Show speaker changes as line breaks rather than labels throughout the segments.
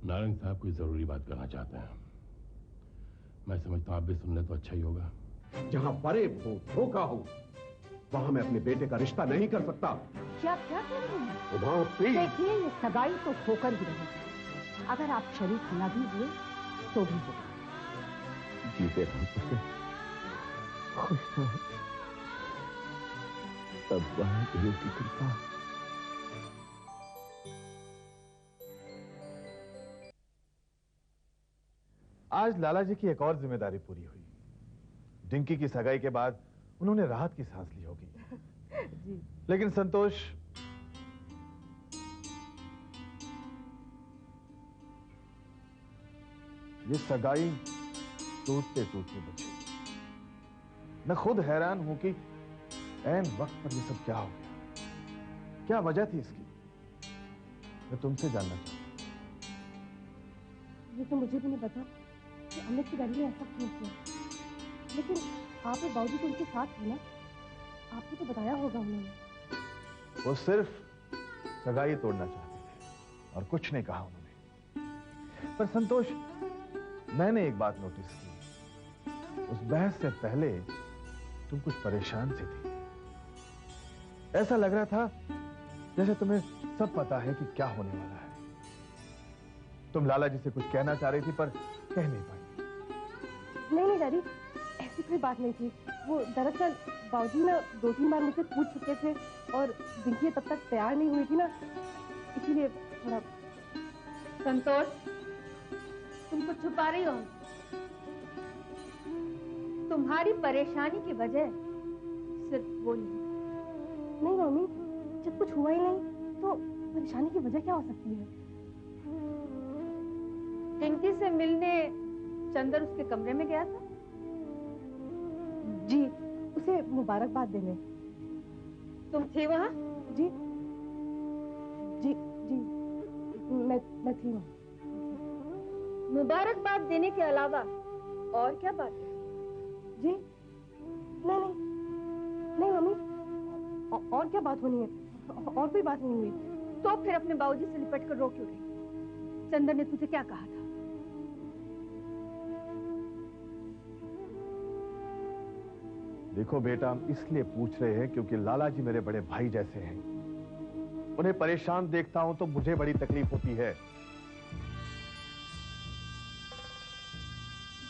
नारायण साहब कोई जरूरी बात करना चाहते हैं। मैं समझता हूं आप भी सुन ले तो अच्छा ही होगा।
जहां फरेब हो, धोखा हो, वहां मैं अपने बेटे का रिश्ता नहीं कर सकता।
क्या क्या कह रहे हैं?
देखिए,
ये सगाई तो होकर ही रहेगी। अगर आप शरीक न भी हुए तो भी होगा।
जीते रहो उसे खुश रहो, तब वाहेगुरु की कृपा।
आज लाला जी की एक और जिम्मेदारी पूरी हुई। डिंकी की सगाई के बाद उन्होंने राहत की सांस ली होगी।
जी।
लेकिन संतोष, ये सगाई टूटते टूटते बची। मैं खुद हैरान हूं कि ऐन वक्त पर ये सब क्या हो गया। क्या वजह थी इसकी? मैं तुमसे जानना चाहता हूं।
ये तो मुझे भी नहीं पता कि अमित की डैडी ने ऐसा क्यों किया। लेकिन आप और बाबूजी तो उनके साथ थे ना, आपको तो बताया होगा उन्होंने।
वो सिर्फ सगाई तोड़ना चाहते थे और कुछ नहीं कहा उन्होंने। पर संतोष, मैंने एक बात नोटिस की। उस बहस से पहले तुम कुछ परेशान सी थी। ऐसा लग रहा था जैसे तुम्हें सब पता है कि क्या होने वाला है। तुम लाला जी से कुछ कहना चाह रही थी पर कह नहीं पाई।
नहीं डैडी, ऐसी कोई बात नहीं थी। वो दरअसल बाबूजी ना 2-3 बार मुझसे पूछ चुके थे और डिंकी तब तक तैयार नहीं हुई थी ना, इसीलिए थोड़ा।
संतोष, तुम कुछ छुपा रही हो। तुम्हारी परेशानी की वजह सिर्फ वो नहीं
मम्मी, जब कुछ हुआ ही नहीं तो परेशानी की वजह क्या हो सकती है?
डिंकी से मिलने चंदर उसके कमरे में गया था।
जी, उसे मुबारकबाद देने।
तुम थी वहाँ?
जी जी जी, मैं थी वहाँ।
मुबारकबाद देने के अलावा और क्या बात है?
जी नहीं मम्मी, और क्या बात होनी है? और कोई बात नहीं हुई।
तो फिर अपने बाबूजी से लिपट कर रो क्यों रही? चंदर ने तुझे क्या कहा था?
देखो बेटा, हम इसलिए पूछ रहे हैं क्योंकि लाला जी मेरे बड़े भाई जैसे हैं। उन्हें परेशान देखता हूं तो मुझे बड़ी तकलीफ होती है।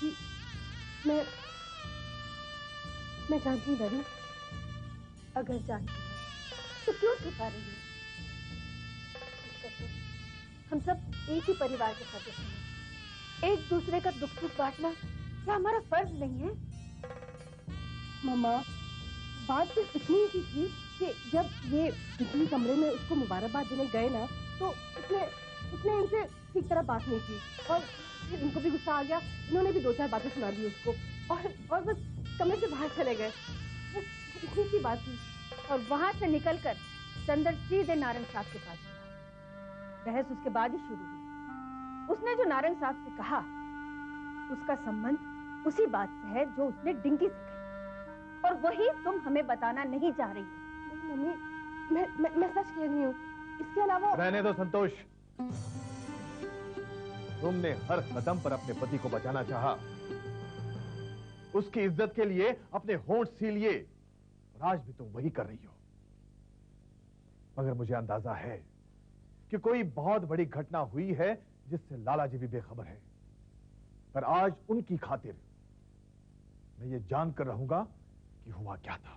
जी, मैं जानती हूँ डैडी।
अगर जानती है तो क्यों छुपा रही है? हम सब एक ही परिवार के सदस्य हैं। एक दूसरे का दुख सुख बांटना क्या हमारा फर्ज नहीं है?
मम्मा, बात सिर्फ इतनी ही थी कि जब ये पिछले कमरे में उसको मुबारकबाद देने गए ना, तो उसने इनसे ठीक तरह बात नहीं की और फिर इनको भी गुस्सा आ गया। इन्होंने भी 2-4 बातें सुना दी उसको और बस कमरे से बाहर चले गए। बस इतनी सी बात थी।
और वहां से निकलकर चंदर सीधे नारायण साहब के पास गया। बहस उसके बाद ही शुरू हुई। उसने जो नारायण साहब से कहा उसका संबंध उसी बात से है जो उसने डिंकी से कही, और वही तुम हमें बताना नहीं चाह रही।
नहीं मम्मी, मैं सच कह रही हूँ। इसके अलावा
रहने दो संतोष। तुमने हर कदम पर अपने पति को बचाना चाहा, उसकी इज्जत के लिए अपने होंठ सी लिए, और आज भी तुम वही कर रही हो। मगर मुझे अंदाजा है कि कोई बहुत बड़ी घटना हुई है जिससे लाला जी भी बेखबर है, पर आज उनकी खातिर मैं ये जानकर रहूंगा कि हुआ क्या था।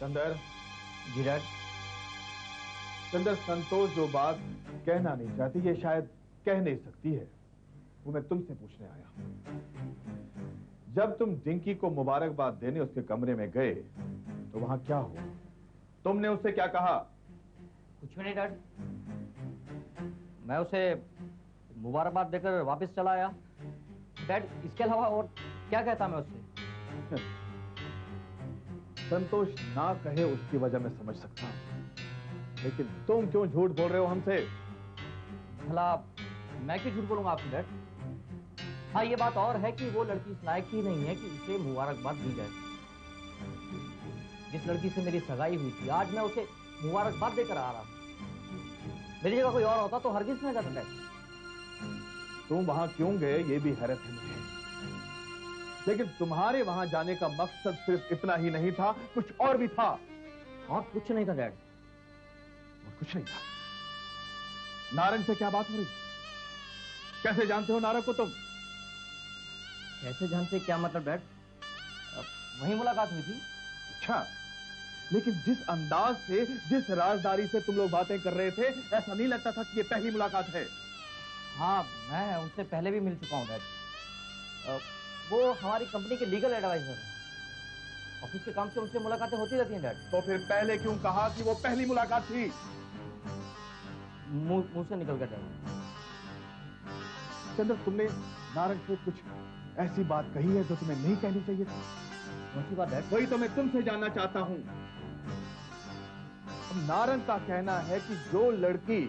चंदर,
जी डैड।
चंदर, संतोष जो बात कहना नहीं चाहती, ये शायद कह नहीं सकती है, वो मैं तुमसे पूछने आया हूं। जब तुम डिंकी को मुबारकबाद देने उसके कमरे में गए तो वहां क्या हुआ? तुमने उससे क्या कहा?
कुछ भी नहीं डैड, मैं उसे मुबारकबाद देकर वापस चला आया डैड। इसके अलावा और क्या कहता मैं उससे?
संतोष ना कहे उसकी वजह मैं समझ सकता हूं, लेकिन तुम क्यों झूठ बोल रहे हो हमसे?
भला मैं क्यों झूठ बोलूंगा आपसे डैड? हाँ, ये बात और है कि वो लड़की इस लायक ही नहीं है कि उसे मुबारकबाद दी जाए। जिस लड़की से मेरी सगाई हुई थी, आज मैं उसे मुबारकबाद देकर आ रहा हूं। मेरी जगह कोई और होता तो हरगिज नहीं जाता डैड।
तुम वहां क्यों गए ये भी हैरत है मुझे, लेकिन तुम्हारे वहां जाने का मकसद सिर्फ इतना ही नहीं था, कुछ और भी था।
और कुछ नहीं था डैड।
और कुछ नहीं था। नारंग से क्या बात हो रही? कैसे जानते हो नारंग को तुम?
कैसे जानते, क्या मतलब डैड? वही मुलाकात हुई थी।
अच्छा, लेकिन जिस अंदाज से, जिस राजदारी से तुम लोग बातें कर रहे थे, ऐसा नहीं लगता था कि ये पहली मुलाकात है।
हाँ, मैं उनसे पहले भी मिल चुका हूँ डैड। वो हमारी कंपनी के लीगल एडवाइजर हैं। ऑफिस के काम से उनसे मुलाकातें होती रहती हैं डैड।
तो फिर पहले क्यों कहा कि वो पहली मुलाकात थी?
मुंह से निकल गया डैड।
चंद्र, तुमने नारंग से कुछ ऐसी बात कही है जो तुम्हें नहीं कहनी चाहिए थी?
कौन सी बात डैड?
वही तो मैं तुमसे जानना चाहता हूं। नारंग का कहना है कि जो लड़की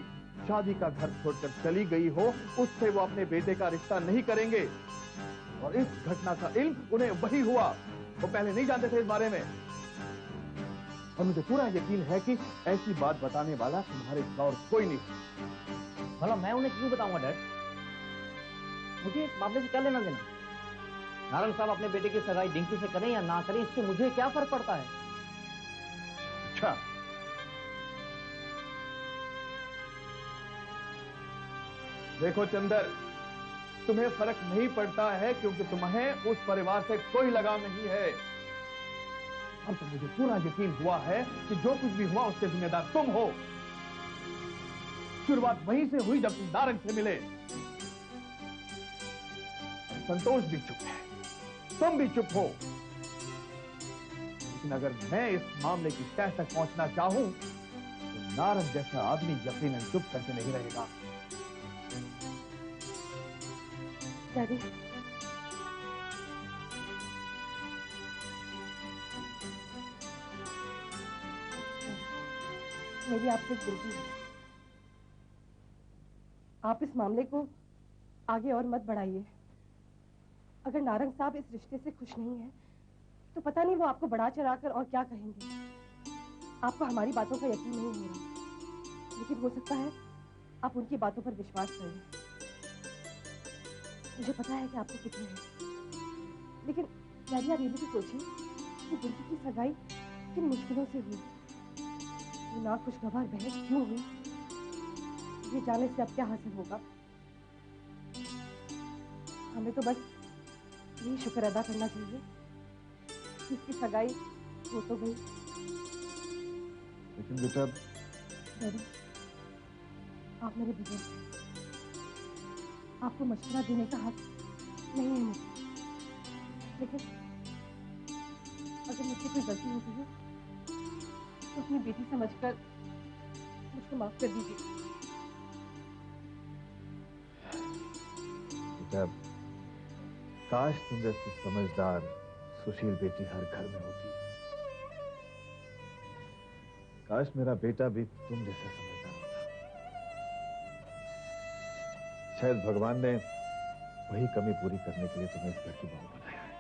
शादी का घर छोड़कर चली गई हो, उससे वो अपने बेटे का रिश्ता नहीं करेंगे, और इस घटना का इल्म उन्हें वही हुआ। वो पहले नहीं जानते थे इस बारे में, और मुझे पूरा यकीन है कि ऐसी बात बताने वाला तुम्हारे सिवा और कोई नहीं।
भला मैं उन्हें क्यों बताऊंगा डैड? मुझे इस मामले से क्या लेना देना? नारंग साहब अपने बेटे की सगाई डिंकी से करें या ना करें, इससे मुझे क्या फर्क पड़ता है?
अच्छा, देखो चंदर, तुम्हें फर्क नहीं पड़ता है क्योंकि तुम्हें उस परिवार से कोई लगाव नहीं है। अब तो मुझे पूरा यकीन हुआ है कि जो कुछ भी हुआ उसके जिम्मेदार तुम हो। शुरुआत वहीं से हुई जब तुम नारंग से मिले। संतोष भी चुप है, तुम भी चुप हो, लेकिन अगर मैं इस मामले की तह तक पहुंचना चाहूं तो नारंग जैसा आदमी यकीनन चुप करके नहीं रहेगा।
डैडी, मेरी आपसे एक विनती है, आप इस मामले को आगे और मत बढ़ाइए। अगर नारंग साहब इस रिश्ते से खुश नहीं है तो पता नहीं वो आपको बढ़ा चढ़ाकर और क्या कहेंगे। आपको हमारी बातों का यकीन नहीं हो रहा, लेकिन हो सकता है आप उनकी बातों पर विश्वास करें। मुझे पता है कि आपको कितनी है, लेकिन डैडी आप ये भी तो सोचिए कि डिंकी की सगाई किन मुश्किलों से हुई, वो ना खुशगवार बहस क्यों हुई, ये जाने से अब क्या हासिल होगा। हमें तो बस यही शुक्र अदा करना चाहिए कि इसकी सगाई हो तो गई।
लेकिन बेटा,
डैडी, आप मेरे बुजुर्ग हैं, आपको मशवरा देने का हक नहीं है मुझे, लेकिन अगर मुझसे कोई गलती होती है तो अपनी बेटी समझकर मुझको माफ कर दीजिए।
बेटा, काश तुम जैसी समझदार सुशील बेटी हर घर में होती। काश मेरा बेटा भी तुम जैसा समझदार होता। शायद भगवान ने वही कमी पूरी करने के लिए तुम्हें इस घर की बहू बनाया है।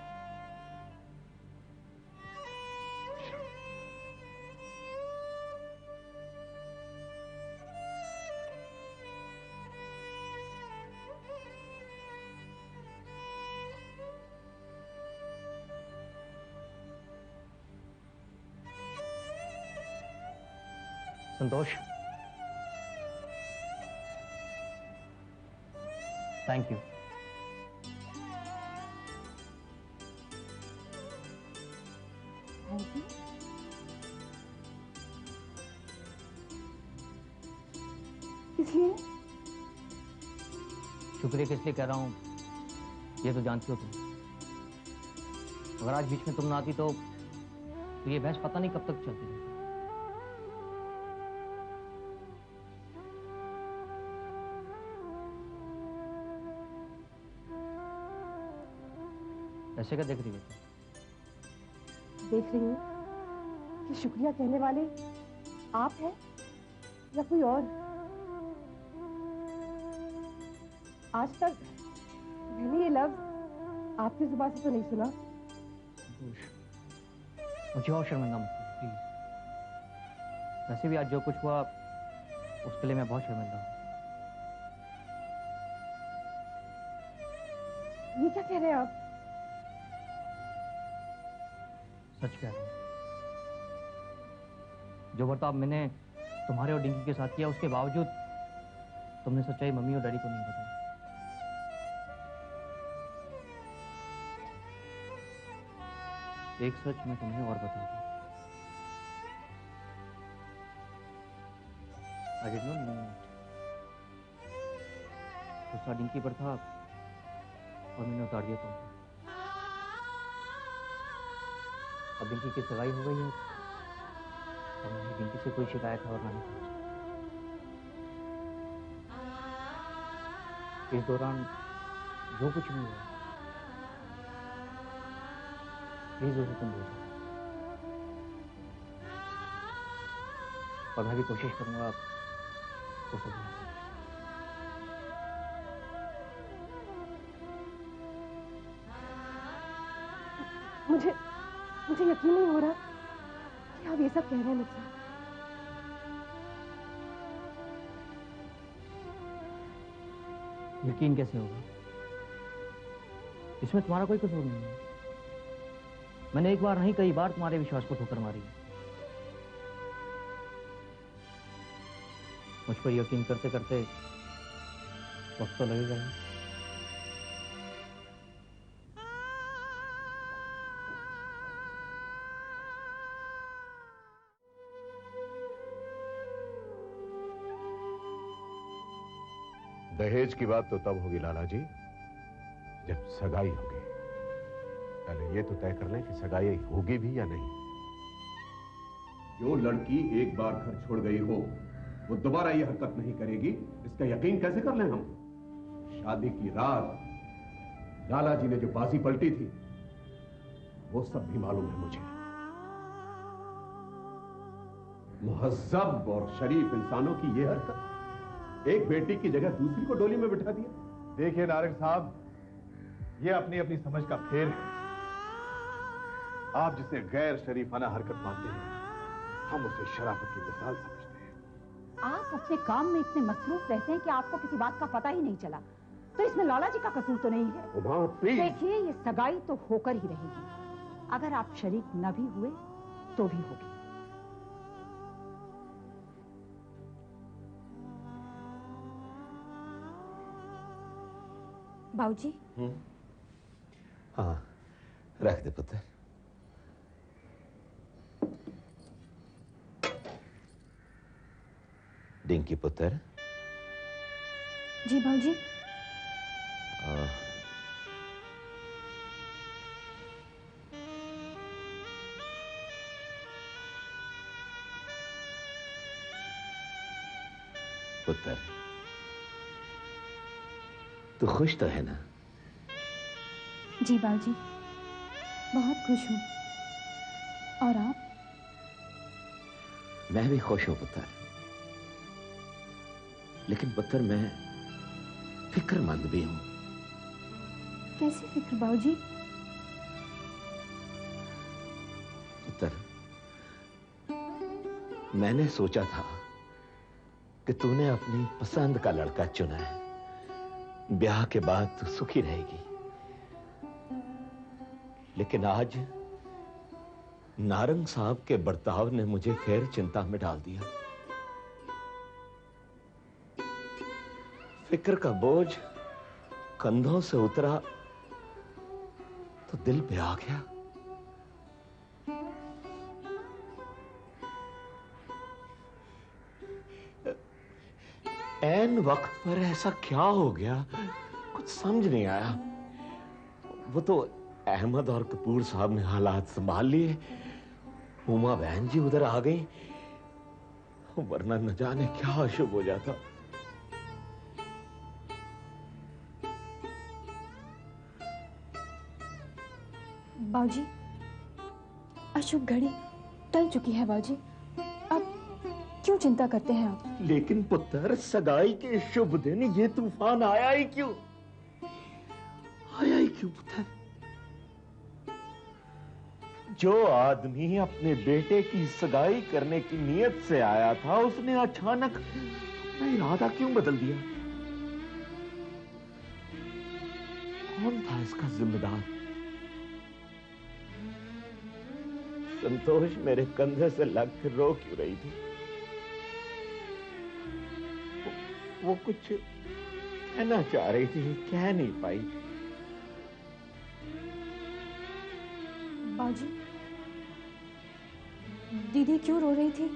संतोष, थैंक यू।
Thank you. इसलिए
शुक्रिया किस लिए कह रहा हूं ये तो जानती हो तुम। अगर आज बीच में तुम ना आती तो ये बहस पता नहीं कब तक चलती रहती। ऐसे क्या देख रही हो?
देख रही हूँ कि शुक्रिया कहने वाले आप हैं या कोई और। आज तक मैंने ये लफ्ज आपकी जुबान से तो नहीं सुना।
मुझे और शर्मिंदा मत करो प्लीज। वैसे भी आज जो कुछ हुआ उसके लिए मैं बहुत शर्मिंदा हूँ।
ये क्या कह रहे हैं आप?
सच कह रहा हूँ। जो बर्ताव मैंने तुम्हारे और डिंकी के साथ किया उसके बावजूद तुमने सच्चाई मम्मी और डैडी को नहीं बताई। एक सच मैं तुम्हें और बता दूं। I did not mean it. गुस्सा डिंकी पर था और मैंने उतार दिया तुम पर। अब डिंकी की सगाई हो गई है और मैंने डिंकी से कोई शिकायत और ना ही कुछ। इस दौरान जो कुछ भी हुआ प्लीज उसे तुम बोलो और मैं भी कोशिश करूंगा उसे भूलने की।
मुझे यकीन नहीं हो रहा कि आप ये सब कह रहे हैं मुझसे।
यकीन कैसे होगा? इसमें तुम्हारा कोई कसूर नहीं है। मैंने एक बार नहीं कई बार तुम्हारे विश्वास को ठोकर मारी है। मुझ पर यकीन करते करते वक्त तो लगेगा ही।
दहेज की बात तो तब होगी लाला जी जब सगाई होगी। पहले ये तो तय कर लें कि सगाई होगी भी या नहीं। जो लड़की एक बार घर छोड़ गई हो वो दोबारा ये हरकत नहीं करेगी, इसका यकीन कैसे कर लें हम? शादी की रात लाला जी ने जो बाजी पलटी थी वो सब भी मालूम है मुझे। मुहज्जब और शरीफ इंसानों की ये हरकत, एक बेटी की जगह दूसरी को डोली में बिठा दिया।
देखिए नारंग साहब, ये अपनी अपनी समझ का फेर है। आप जिसे गैर शरीफाना हरकत मानते हैं, हम उसे शराफत की मिसाल समझते हैं।
आप अपने काम में इतने मसरूफ रहते हैं कि आपको किसी बात का पता ही नहीं चला। तो इसमें लाला जी का कसूर तो नहीं है।
उमा, प्लीज।
देखिए, ये सगाई तो होकर ही रहेगी। अगर आप शरीक न भी हुए तो भी होगी। बाबूजी।
हाँ, रख दे पुत्र। डिंकी पुत्र।
जी बाबूजी।
पुत्र, तू खुश तो है ना?
जी बाबूजी, बहुत खुश हूँ। और आप?
मैं भी खुश हूं पुत्र, लेकिन पुत्र मैं फिक्रमंद भी हूं।
कैसी फिक्र बाबूजी?
पुत्र, मैंने सोचा था कि तूने अपनी पसंद का लड़का चुना है, ब्याह के बाद तू सुखी रहेगी। लेकिन आज नारंग साहब के बर्ताव ने मुझे खैर चिंता में डाल दिया। फिक्र का बोझ कंधों से उतरा तो दिल पे आ गया। ऐन वक्त पर ऐसा क्या हो गया, कुछ समझ नहीं आया। वो तो अहमद और कपूर साहब ने हालात संभाल लिए, उमा बहन जी उधर आ गई, वरना न जाने क्या अशुभ हो जाता।
बाबूजी, अशुभ घड़ी टल चुकी है बाबूजी, अब क्यों चिंता करते हैं आप?
लेकिन पुत्र, सगाई के शुभ दिन ये तूफान आया ही क्यों? आया ही क्यों पुत्र? जो आदमी अपने बेटे की सगाई करने की नीयत से आया था, उसने अचानक अपना इरादा क्यों बदल दिया? कौन था इसका जिम्मेदार? संतोष मेरे कंधे से लग कर रो क्यों रही थी? वो कुछ कहना चाह रही थी, कह नहीं पाई।
बाजी, दीदी क्यों रो रही थी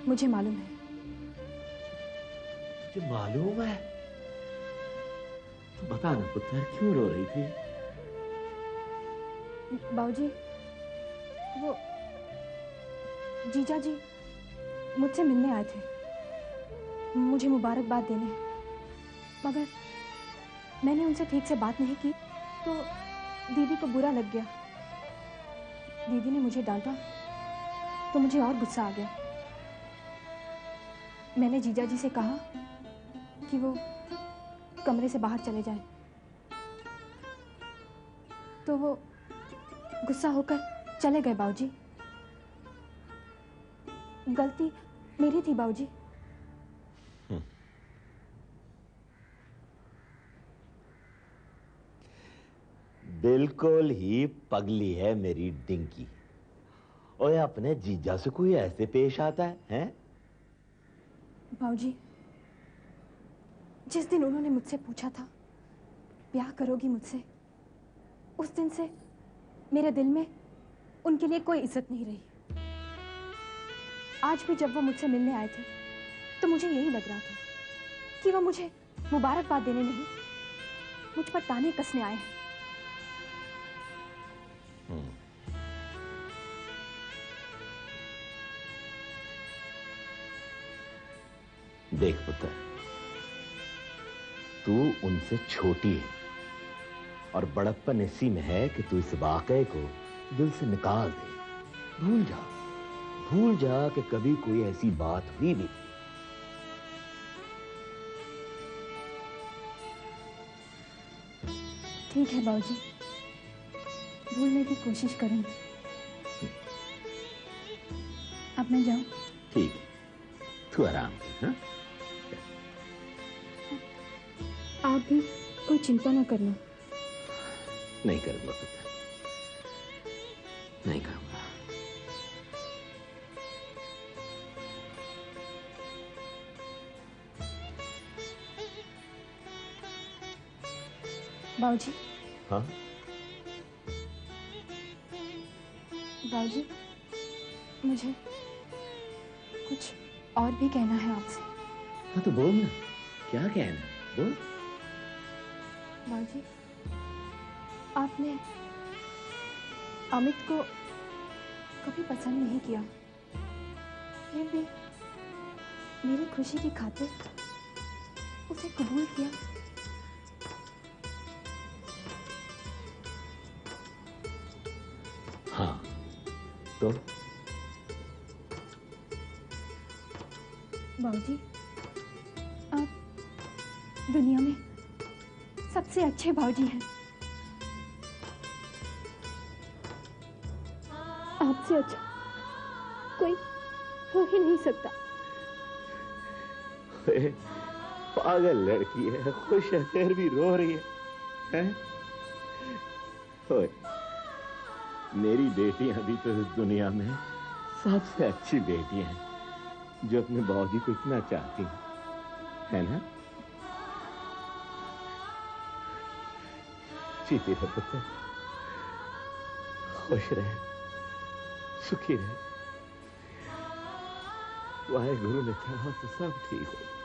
मुझे मालूम है।
तुझे मालूम है? तो बता ना पुत्र, क्यों रो रही थी?
बाबूजी, वो जीजा जी मुझसे मिलने आए थे, मुझे मुबारकबाद देने, मगर मैंने उनसे ठीक से बात नहीं की तो दीदी को बुरा लग गया। दीदी ने मुझे डांटा तो मुझे और गुस्सा आ गया। मैंने जीजा जी से कहा कि वो कमरे से बाहर चले जाएं, तो वो गुस्सा होकर चले गए। बाबूजी, गलती मेरी थी बाबूजी।
बिल्कुल ही पगली है मेरी डिंकी। ओए, अपने जीजा से कोई ऐसे पेश आता है, हैं?
बाबूजी, जिस दिन उन्होंने मुझसे पूछा था ब्याह करोगी मुझसे, उस दिन से मेरे दिल में उनके लिए कोई इज्जत नहीं रही। आज भी जब वो मुझसे मिलने आए थे तो मुझे यही लग रहा था कि वो मुझे मुबारकबाद देने नहीं, मुझ पर ताने कसने आए हैं।
देख पुत्र, तू उनसे छोटी है और बड़प्पन इसी में है कि तू इस वाकये को दिल से निकाल दे। भूल जा कि कभी कोई ऐसी बात हुई भी।
ठीक है बाबूजी, भूलने की कोशिश करूंगी। अब मैं जाऊं?
ठीक, तू आराम कर। हाँ?
आप भी कोई चिंता ना करना।
नहीं करूंगा पुत्र, नहीं करूंगा।
बाबूजी।
हाँ?
बाबूजी, मुझे कुछ और भी कहना है आपसे।
हाँ तो बोल ना, क्या कहना, बोल।
बाबूजी, आपने अमित को कभी पसंद नहीं किया, फिर भी मेरी खुशी की खातिर उसे कबूल किया।
हाँ, तो
बाबूजी, आप दुनिया में सबसे अच्छे बाबूजी हैं। आपसे अच्छा कोई हो ही नहीं सकता।
पागल लड़की है, खुश है फिर भी रो रही है? मेरी बेटियां भी तो इस दुनिया में सबसे अच्छी बेटियां हैं, जो अपने बाबूजी को इतना चाहती हैं, है ना? जीती रहे पुत्र, खुश रहे, सुखी रहे। वाहे गुरु ने चाहा तो सब ठीक हो।